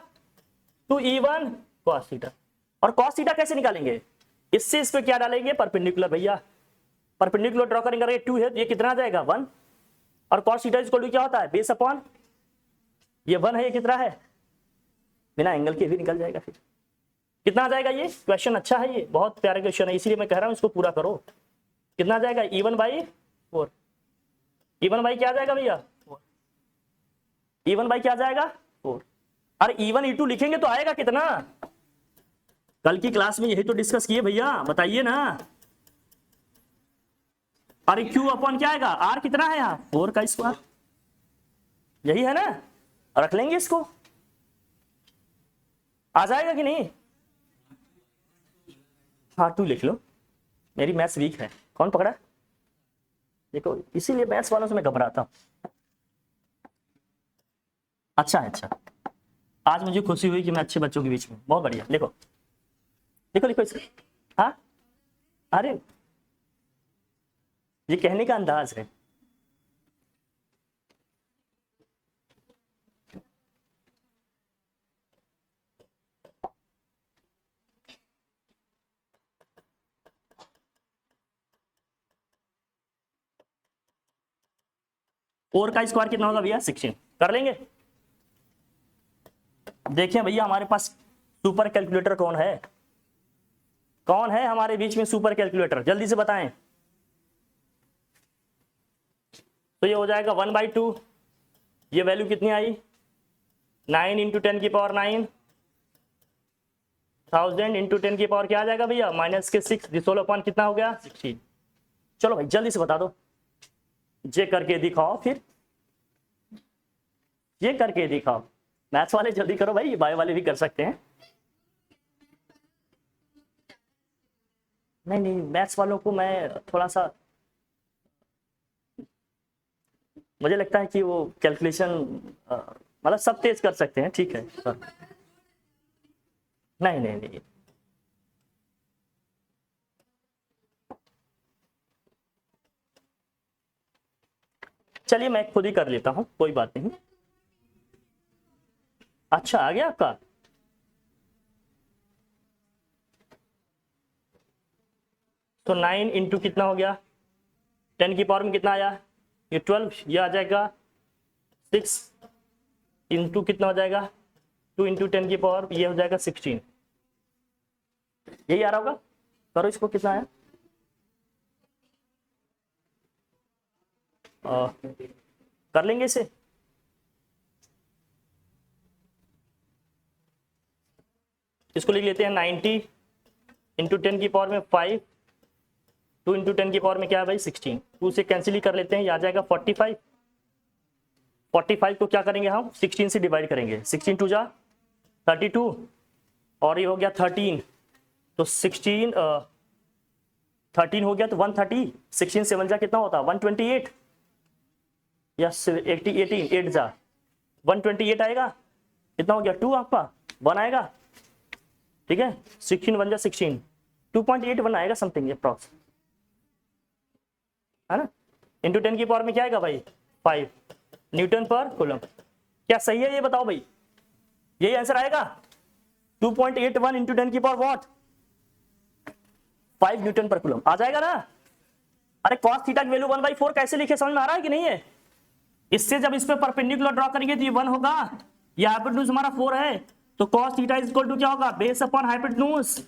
2E1 cos थीटा। और cos थीटा कैसे निकालेंगे, इससे इस पे क्या डालेंगे, परपेंडिकुलर भैया, परपेंडिकुलर ड्रॉ करेंगे, 2 है तो ये कितना आ जाएगा 1, और cos थीटा इक्वल टू क्या होता है, बेस अपॉन, ये 1 है, ये कितना है, बिना एंगल के भी निकल जाएगा, फिर कितना आ जाएगा। ये क्वेश्चन अच्छा है, ये बहुत प्यारा क्वेश्चन है, इसीलिए मैं कह रहा हूं इसको पूरा करो। कितना आ जाएगा, E1/4, E1 क्या आ जाएगा भैया 4, E1 क्या आ जाएगा 4। अरे E1 E2 लिखेंगे तो आएगा कितना, कल की क्लास में यही तो डिस्कस किए भैया, बताइए ना। अरे Q अपॉन क्या आएगा, R कितना है यहाँ 4 का स्क्वायर, यही है ना, रख लेंगे इसको, आ जाएगा कि नहीं। हाँ 2 लिख लो, मेरी मैथ्स वीक है, कौन पकड़ा, देखो इसीलिए मैथ्स वालों से मैं घबराता हूं। अच्छा है, अच्छा, आज मुझे खुशी हुई कि मैं अच्छे बच्चों के बीच में, बहुत बढ़िया। लिखो लिखो लिखो इसको, हाँ अरे ये कहने का अंदाज है। फोर का स्क्वायर कितना होगा भैया 16, कर लेंगे। देखिए भैया हमारे पास सुपर कैलकुलेटर कौन है, कौन है हमारे बीच में सुपर कैलकुलेटर, जल्दी से बताएं। तो ये हो जाएगा 1/2, ये वैल्यू कितनी आई 9 × 10 की पावर 9, 1000 × 10 की पावर क्या आ जाएगा भैया -6, डिसोल्व अपॉन कितना हो गया 16। चलो भाई जल्दी से बता दो, ये करके दिखाओ, फिर ये करके दिखाओ। मैथ्स वाले जल्दी करो भाई, बायो वाले भी कर सकते हैं। नहीं नहीं, मैथ्स वालों को मैं थोड़ा सा, मुझे लगता है कि वो कैलकुलेशन मतलब सब तेज कर सकते हैं, ठीक है सर। नहीं नहीं नहीं, चलिए मैं खुद ही कर लेता हूं, कोई बात नहीं। अच्छा आ गया आपका, तो 9 इंटू कितना हो गया 10 की पावर में कितना आया, ये 12, ये आ जाएगा 6 इंटू कितना हो जाएगा 2 इंटू 10 की पावर, ये हो जाएगा 16, यही आ रहा होगा। करो इसको, कितना आया, कर लेंगे इसे। इसको लिख लेते हैं 90 इंटू 10 की पावर में 5, 2 इंटू 10 की पावर में क्या है भाई 16, 2 से कैंसिल ही कर लेते हैं, ये आ जाएगा 45। 45 को क्या करेंगे हम 16 से डिवाइड करेंगे, 16 2 जा 32, और ये हो गया 13, तो 16 13 हो गया तो 130, 16 7 जा कितना होता 128, या 18 8 जा 128 आएगा, कितना हो गया 2 आपका 1 आएगा, ठीक है 16 1 जा 16, 2.81 आएगा समथिंग अप्रॉक्स, है ना। इंटू 10 की पावर में क्या आएगा भाई 5 न्यूटन पर कूलम, क्या सही है ये बताओ भाई, यही आंसर आएगा 2.81 इंटू 10 की पावर व्हाट 5 न्यूटन पर कूलम आ जाएगा ना। अरे cos थीटा की वैल्यू 1/4 कैसे लिखे, समझ में आ रहा है कि नहीं है। इससे जब इस पे परपेंडिकुलर ड्रॉ करेंगे तो ये 1 होगा, ये हाइपोटेन्यूज हमारा 4 है, तो cos theta is equal to क्या होगा बेस अपॉन हाइपोटेन्यूज,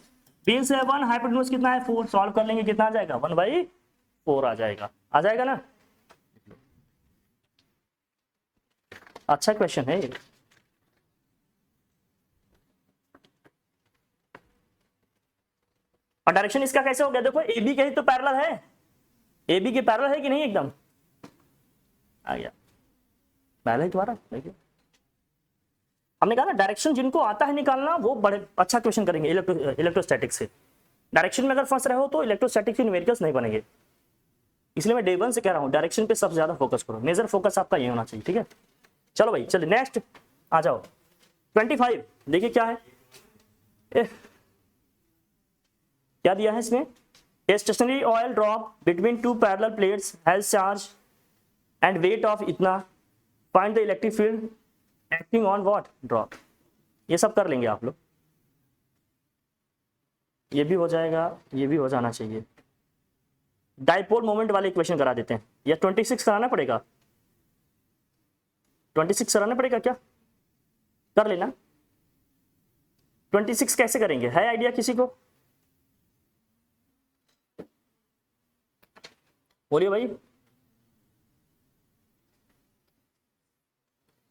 बेस है 1, हाइपोटेन्यूज कितना है 4, सॉल्व कर लेंगे कितना आ जाएगा 1/4 आ जाएगा, आ जाएगा ना। अच्छा क्वेश्चन है ये। और डायरेक्शन इसका कैसे हो गया, देखो ए बी के ही तो पैरेलल है, ए बी के पैरेलल है कि नहीं, एकदम आ गया पैरेलल तुम्हारा। देखिए हमने कहा ना डायरेक्शन जिनको आता है निकालना वो बड़े अच्छा क्वेश्चन करेंगे इलेक्ट्रोस्टैटिक्स से, डायरेक्शन में अगर फंस रहे हो तो इलेक्ट्रोस्टैटिक के न्यूमेरिकल्स नहीं बनेंगे, इसलिए मैं डे 1 से कह रहा हूँ डायरेक्शन पे सबसे ज्यादा फोकस करो, मेजर फोकस आपका ये होना चाहिए, ठीक है। चलो भाई चलिए नेक्स्ट आ जाओ। 25 देखिए क्या है, क्या दिया है इसमें, a stationary oil drop between two parallel plates has charge and weight of इतना, find the electric field acting on what drop. ये सब कर लेंगे आप लोग, ये भी हो जाएगा, ये भी हो जाना चाहिए। डाइपोल मोमेंट वाले इक्वेशन करा देते हैं, या 26 कराना पड़ेगा, 26 कराना पड़ेगा क्या, कर लेना। 26 कैसे करेंगे, है आइडिया किसी को, बोलिए भाई।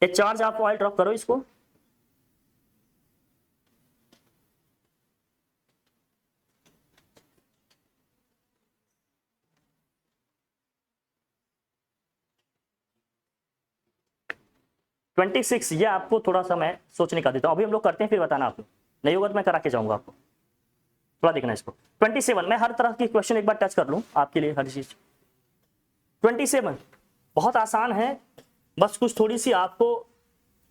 एक चार्ज आप ऑयल ड्रॉप करो इसको, $26, ये आपको थोड़ा सा मैं सोचने का देता हूं, अभी हम लोग करते हैं फिर बताना आपको, नहीं होगा तो मैं करा के जाऊंगा आपको, थोड़ा देखना इसको। 27 मैं हर तरह की क्वेश्चन एक बार टच कर लूं आपके लिए, हर चीज। 27 बहुत आसान है, बस कुछ थोड़ी सी आपको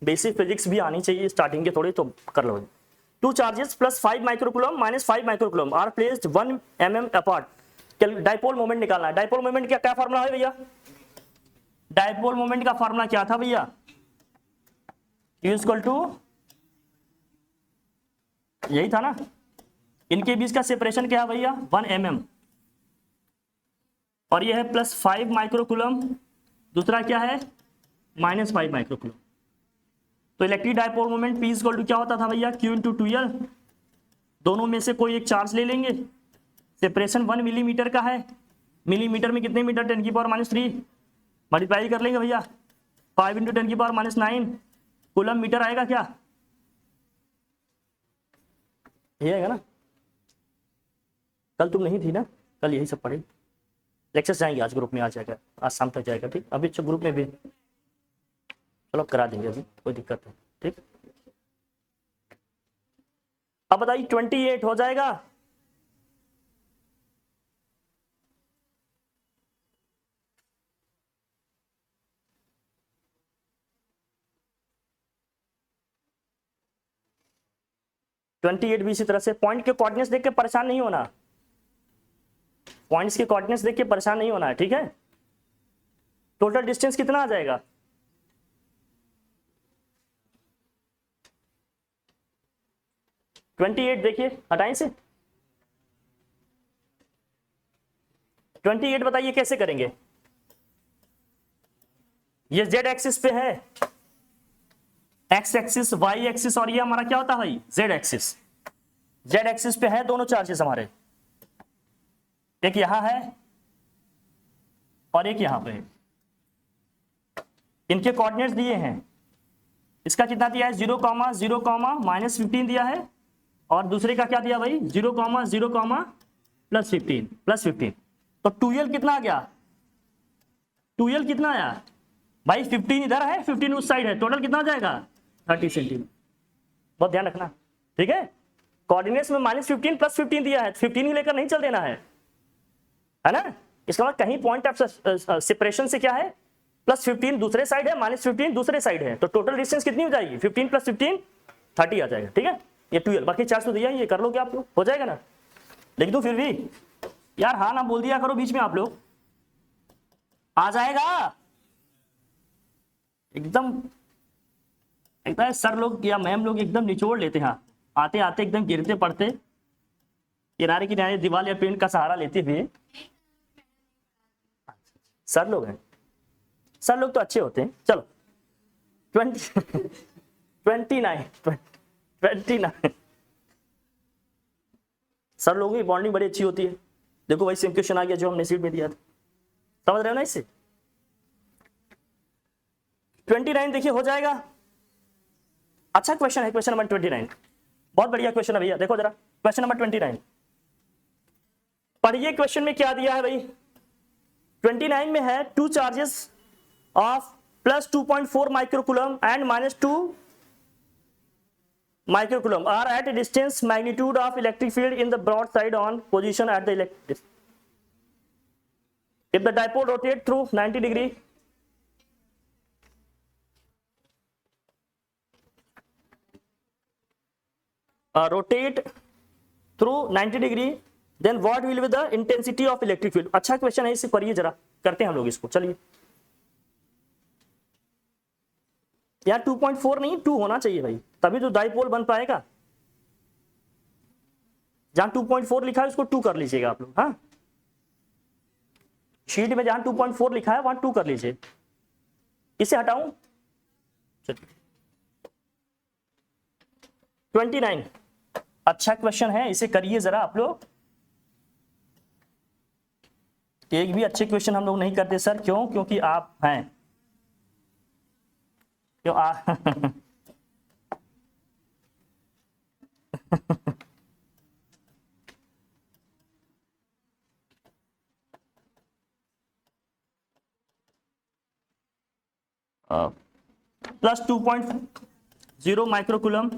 बेसिक फिजिक्स भी आनी चाहिए स्टार्टिंग के थोड़ी, तो कर लो। 2 charges plus 5 microcoulomb minus 5 microcoulomb are placed 1 mm apart. Dipole moment निकालना है। डाइपोल मोमेंट का क्या फॉर्मूला है भैया, डाइपोल मोमेंट का फॉर्मूला क्या था भैया, इक्वल टू, यही था ना, इनके बीच का सेपरेशन क्या है भैया 1 mm, और ये है प्लस 5 माइक्रोकूलम, दूसरा क्या है माइनस 5 माइक्रोकूलम। तो electric dipole moment P equal to क्या होता था भैया, Q इंटू 2L, दोनों में से कोई एक चार्ज ले लेंगे, सेपरेशन 1 मिलीमीटर का है, मिलीमीटर में कितने मीटर, 10⁻³ मल्टीप्लाई कर लेंगे भैया, 5 इंटू 10⁻⁹ कूलम मीटर आएगा क्या, ये आएगा ना। कल तुम नहीं थी ना, कल यही सब पढ़े, लेक्चर्स जाएंगे, आज ग्रुप में आ जाएगा, आज शाम तक जाएगा, ठीक। अभी अच्छा ग्रुप में भी चलो करा देंगे, अभी कोई दिक्कत नहीं, ठीक। अब बताइए 28 हो जाएगा, $28 भी इसी तरह से। पॉइंट के कोऑर्डिनेट्स देख के परेशान नहीं होना, पॉइंट्स के कोऑर्डिनेट्स देख के परेशान नहीं होना है, ठीक है। टोटल डिस्टेंस कितना आ जाएगा, $28 देखिए, हटाएं से 28 बताइए कैसे करेंगे, ये जेड एक्सिस पे है, एक्स एक्सिस वाई एक्सिस, और ये हमारा क्या होता है भाई जेड एक्सिस। जेड एक्सिस पे है दोनों चार्जेस हमारे, एक यहां है और एक यहां पे है, इनके कोऑर्डिनेट्स दिए हैं, इसका कितना दिया है 0, 0, -15 दिया है, और दूसरे का क्या दिया भाई 0, 0, +15, तो 2L कितना आ गया, 2L कितना आया भाई, 15 इधर है 15 उस साइड है, टोटल कितना आ जाएगा 30 सेंटीमीटर। बहुत ध्यान रखना, ठीक है। कोऑर्डिनेट्स में -15 +15 दिया है, 15 ही लेकर नहीं चल देना है ना। इसका मतलब कहीं पॉइंट ऑफ सेपरेशन से क्या है +15 दूसरे साइड है, -15 दूसरे साइड है, तो टोटल डिस्टेंस कितनी हो जाएगी 15 + 15 30 आ जाएगा, ठीक है। ये 12, बाकी 400 दिया, ये कर लोगे आप लोग, हो जाएगा ना। लिख दूं फिर भी यार, हाँ ना बोल दिया करो बीच में आप लोग, आ जाएगा एकदम सर लोग या मैम लोग एकदम निचोड़ लेते हैं, आते आते एकदम गिरते पड़ते, किनारे किनारे दीवार या पेंट का सहारा लेते हुए। सर लोग हैं, सर लोग तो अच्छे होते हैं। चलो 29 सर लोगों की बॉन्डिंग बड़ी अच्छी होती है। देखो वही सेम क्वेश्चन आ गया जो हमने सीट में दिया था, समझ रहे हो ना इससे। 29 देखिए हो जाएगा, अच्छा क्वेश्चन है, क्वेश्चन नंबर 29 बहुत बढ़िया क्वेश्चन है भैया। देखो जरा क्वेश्चन नंबर 29 पढ़िए, क्वेश्चन में क्या दिया है भाई। 29 में है 2 charges of +2.4 microcoulomb and -2 microcoulomb are at a distance magnitude of electric field in the broadside on position at the electric. If the dipole rotate through 90 degree, rotate through 90 degree, then what will be the intensity of electric field? अच्छा question है, इसे पढ़िए जरा, करते हैं हम लोग इसको, चलिए। यार 2.4 नहीं 2 होना चाहिए भाई, तभी तो डाइपोल बन पाएगा। जहां 2.4 लिखा है उसको 2 कर लीजिएगा आप लोग। हाँ, शीट में जहां 2.4 लिखा है वहां 2 कर लीजिए। इसे हटाऊं, 29 अच्छा क्वेश्चन है, इसे करिए जरा आप लोग। एक भी अच्छे क्वेश्चन हम लोग नहीं करते सर, क्यों? क्योंकि आप हैं, क्यों प्लस 2.0 माइक्रोकूलम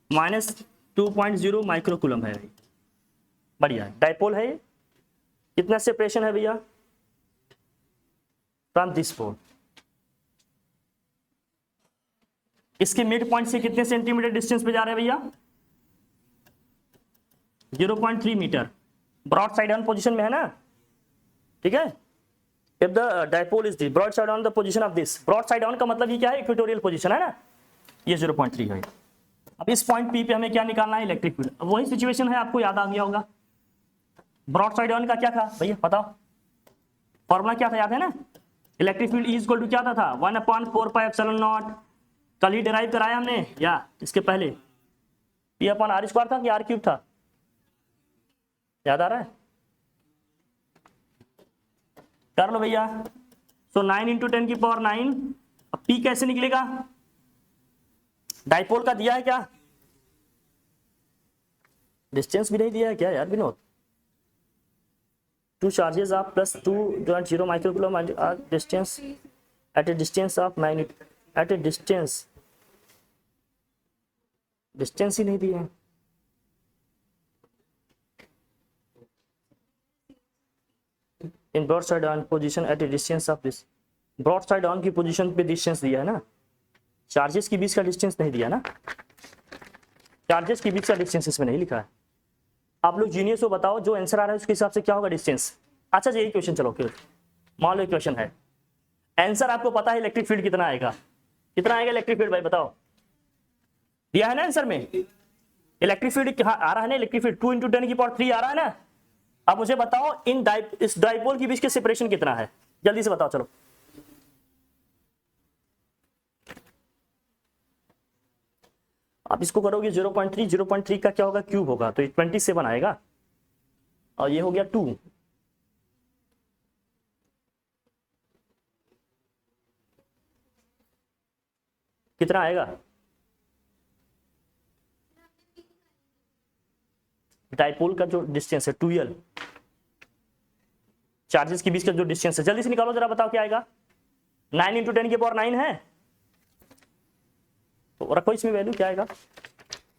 माइनस 2.0 माइक्रोकूलम है, बढ़िया है। डाइपोल है, कितना सेपरेशन है भैया फ्रॉम दिस पोल? इसके मिड पॉइंट से कितने सेंटीमीटर डिस्टेंस पे जा रहे हैं भैया? 0.3 metre. Broad side on position में है ना, ठीक है। If the dipole is this, broad side on the position of this, broad side on का मतलब ये क्या है? इक्वेटोरियल पोजीशन है ना, ये 0.3 है। अब इस पॉइंट पी पे हमें क्या निकालना है? Electric field. अब वही सिचुएशन है, आपको याद आ गया होगा। ब्रॉड साइड ऑन का क्या था भैया, बताओ फॉर्मूला क्या था, याद है ना? Electric field is equal to क्या था? 1/4πε0। कल ही डिराइव कराया हमने, या इसके पहले P/r² था कि r³ था, याद आ रहा है? कर लो भैया। सो 9 × 10⁹। अब P कैसे निकलेगा? डाइपोल का दिया है क्या? डिस्टेंस भी नहीं दिया है क्या यार Vinod? 2 charges of plus 2.0 microcoulomb distance at a distance of magnet at a distance ही नहीं दिया है। In broad side on position at a distance of this, broad side on की पोजीशन पे डिस्टेंस दिया है ना, चार्जेस के बीच का डिस्टेंस नहीं दिया ना, चार्जेस के बीच का डिस्टेंस इसमें नहीं लिखा है। आप लोग जीनियस हो, बताओ जो आंसर आ रहा है उसके हिसाब से क्या होगा डिस्टेंस। अच्छा जी, यही क्वेश्चन, चलो मान लो क्वेश्चन है, आंसर आपको पता है इलेक्ट्रिक फील्ड कितना आएगा, कितना आएगा इलेक्ट्रिक फील्ड भाई बताओ? दिया है ना आंसर में, इलेक्ट्रिक फील्ड आ रहा है ना, इलेक्ट्रिक फील्ड 2 × 10⁻³ आ रहा है ना। अब मुझे बताओ इस डाइपोल के बीच के सेपरेशन कितना है, जल्दी से बताओ चलो। आप इसको करोगे 0.3, 0.3 का क्या होगा? क्यूब होगा, तो 27 आएगा, और ये हो गया 2। कितना आएगा? डाइपोल का जो डिस्टेंस है 12, चार्जेस के बीच का जो डिस्टेंस है, जल्दी से निकालो जरा, बताओ क्या आएगा? 9 × 10⁹ है, तो रखो इसमें वैल्यू, क्या आएगा?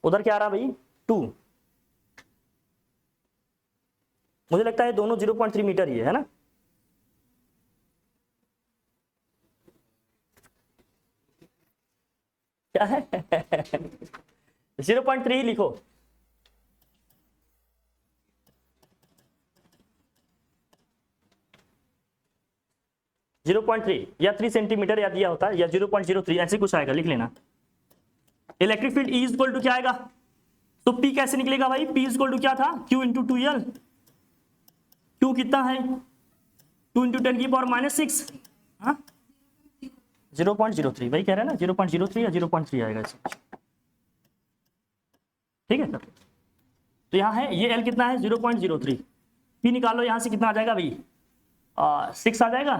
उधर क्या आ रहा भाई? 2। मुझे लगता है दोनों 0.3 मीटर ही है ना? क्या है? 0.3 लिखो। जीरो 0.3 या 3 सेंटीमीटर या दिया होता है, या 0.03 ऐसे कुछ आएगा, लिख लेना। Electric field E equal to क्या आएगा? तो P कैसे निकलेगा भाई? P इक्वल टू क्या था? Q × 2L। Q कितना है? 2 × 10⁻⁶। हाँ 0.03 भाई कह रहे हैं ना, 0.03 या 0.3 आएगा इसमें, ठीक है सर। तो यहाँ है ये L कितना है? 0.03। P निकालो, यहाँ से कितना आ जाएगा भाई? 6 आ जाएगा,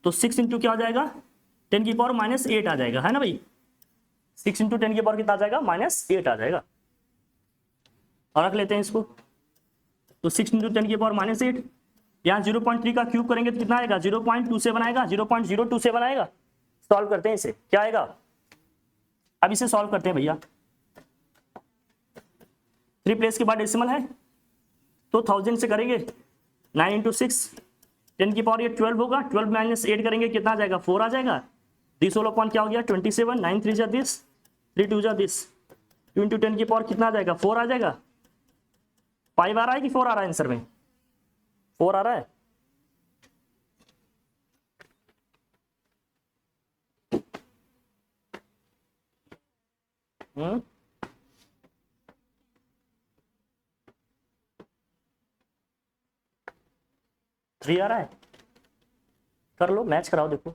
तो 6 × क्या हो जाएगा? 10⁻⁸ आ जाएगा, है ना भाई? 6 × 10 कितना आ जाएगा? -8 आ जाएगा। और रख लेते हैं इसको, तो 6 × 10⁻⁸, यहाँ 0.3 का क्यूब करेंगे तो कितना आएगा? 0.27 आएगा, 0.027 आएगा। सॉल्व करते हैं इसे, क्या आएगा? अब इसे सॉल्व करते हैं भैया। 3 प्लेस के बाद डेसिमल है तो 1000 से करेंगे, 9 इंटू 6 10 की पावर ये 12 होगा, 12 माइनस 8 करेंगे कितना आ जाएगा, 4 आ जाएगा। दिस होल अपॉन क्या हो गया 27, 9 3 जा दिस, 3 2 जा दिस, 2 इंटू 10 की पावर कितना आ जाएगा, 4 आ जाएगा। 5 आ रहा है कि 4 आ रहा है आंसर में, 4 आ रहा है। हम्म, थ्री आ रहा है, कर लो मैच कराओ देखो।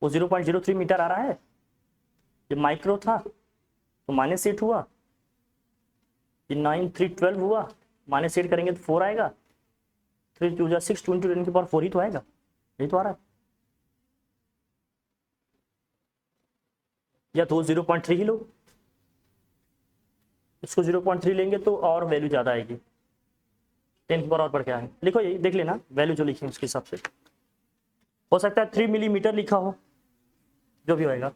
वो 0.03 मीटर आ रहा है, ये माइक्रो था तो -8 हुआ, ये 9 3 12 हुआ, -8 करेंगे तो 4 आएगा, 3 2 जा 6, 2 इंटू 10 की पावर 4 ही तो आएगा, यही तो आ रहा है। या तो 0.3 ही लो, इसको 0.3 लेंगे तो और वैल्यू ज़्यादा आएगी, 10 की पावर और बढ़ के आए। लिखो यही देख लेना वैल्यू जो लिखी है उसके हिसाब से, हो सकता है 3 मिलीमीटर लिखा हो, जो भी होएगा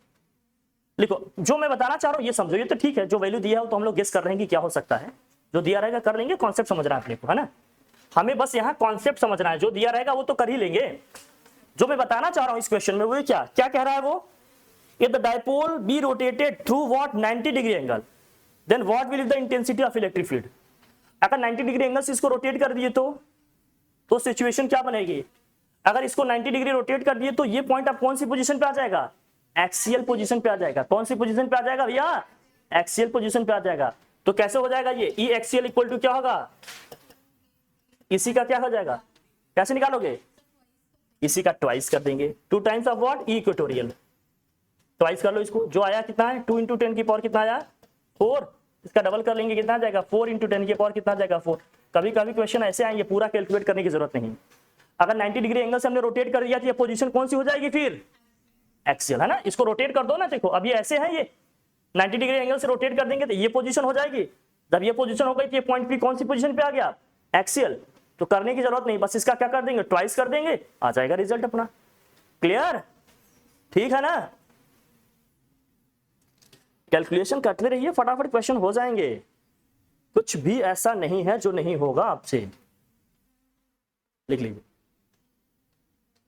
लिखो। जो मैं बताना चाह रहा हूँ ये समझो, ये तो ठीक है, जो वैल्यू दिया हो तो हम लोग गेस कर रहे हैं कि क्या हो सकता है, जो दिया रहेगा कर लेंगे, कॉन्सेप्ट समझना है अपने को, है ना। हमें बस यहाँ कॉन्सेप्ट समझना है, जो दिया रहेगा वो तो कर ही लेंगे। जो मैं बताना चाह रहा हूँ इस क्वेश्चन में वो क्या क्या कह रहा है वो, if the dipole be rotated through what 90 degree angle then what will be the intensity of electric field। अगर 90 डिग्री एंगल से इसको रोटेट कर दिए तो सिचुएशन क्या बनेगी, अगर इसको 90 डिग्री रोटेट कर दिए तो ये पॉइंट अब कौन सी पोजीशन पे आ जाएगा, एक्सियल पोजीशन पे आ जाएगा। कौन सी पोजीशन पे आ जाएगा भैया, एक्सियल पोजीशन पे आ जाएगा। तो कैसे हो जाएगा ये, ई एक्सियल इक्वल टू क्या होगा, इसी का क्या हो जाएगा, कैसे निकालोगे, इसी का ट्वाइस कर देंगे, 2 times of what, E equatorial, twice कर लो इसको, जो आया कितना है 2 इंटू 10 की पावर कितना आया 4, इसका डबल कर लेंगे कितना आ जाएगा 4 इंटू 10 की पावर कितना आ जाएगा 4। कभी कभी क्वेश्चन ऐसे आएंगे पूरा कैलकुलेट करने की जरूरत नहीं, अगर 90 डिग्री एंगल से हमने रोटेट कर दिया तो ये पोजीशन कौन सी हो जाएगी फिर, एक्सियल, है ना। इसको रोटेट कर दो ना, देखो अब ये ऐसे है, ये 90 डिग्री एंगल से रोटेट कर देंगे तो ये पोजीशन हो जाएगी, जब ये पोजीशन हो गई तो ये पॉइंट पी कौन सी पोजीशन पे आ गया, एक्सियल। तो करने की जरूरत नहीं, बस इसका क्या कर देंगे ट्वाइस कर देंगे, आ जाएगा रिजल्ट अपना। क्लियर, ठीक है ना। कैलकुलेशन करते रहिए, फटाफट क्वेश्चन हो जाएंगे, कुछ भी ऐसा नहीं है जो नहीं होगा आपसे। लिख लीजिए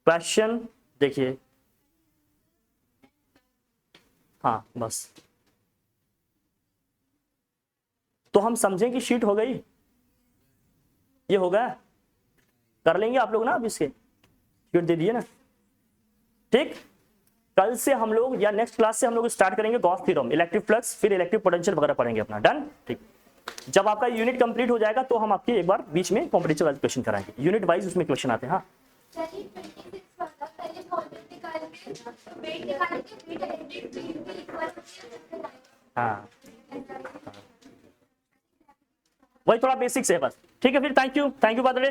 क्वेश्चन, देखिए हाँ बस, तो हम समझें कि शीट हो गई, ये हो गया, कर लेंगे आप लोग ना, अब इसके शीट दे दिए ना, ठीक। कल से हम लोग या नेक्स्ट क्लास से हम लोग स्टार्ट करेंगे गॉस थ्योरम, इलेक्ट्रिक फ्लक्स, फिर इलेक्ट्रिक पोटेंशियल वगैरह पढ़ेंगे अपना, डन, ठीक। जब आपका यूनिट कंप्लीट हो जाएगा तो हम आपके एक बार बीच में कॉम्पिटिटिव वाइज क्वेश्चन कराएंगे, यूनिट वाइज उसमें क्वेश्चन आते हैं। हाँ चलिए 26 वाला पहले वॉल्यूम निकाल के वेट निकाल के वेट इलेक्ट्रिक फील्ड भी इक्वल, हाँ वही थोड़ा बेसिक्स है बस, ठीक है। फिर thank you by the way.